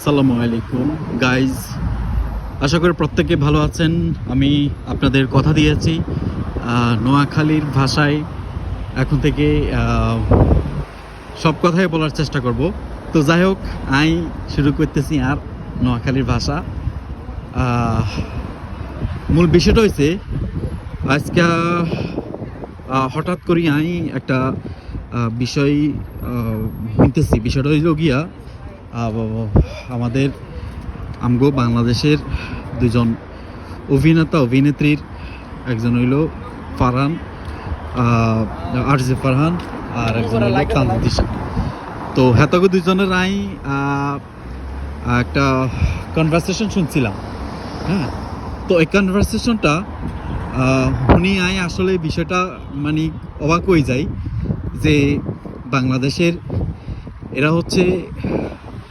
আসসালামু আলাইকুম গাইজ, আশা করি প্রত্যেকে ভালো আছেন। আমি আপনাদের কথা দিয়েছি নোয়াখালীর ভাষায় এখন থেকে সব কথাই বলার চেষ্টা করব। তো যাই হোক, আমি শুরু করতেছি আর নোয়াখালীর ভাষা। মূল বিষয়টা হয়েছে আজকে হঠাৎ করি আমি একটা বিষয় শুনতেছি। বিষয়টা হইল গিয়া আমাদের আমগো বাংলাদেশের দুজন অভিনেতা অভিনেত্রীর একজন হইল ফারহান, আরজে ফারহান, আর একজন হইল তানজিশা। তো হেতাগো দুজনের আই একটা কনভারসেশন শুনছিলাম। হ্যাঁ, তো এই কনভারসেশনটা উনি আই আসলে বিষয়টা মানে অবাক হয়ে যায় যে বাংলাদেশের এরা হচ্ছে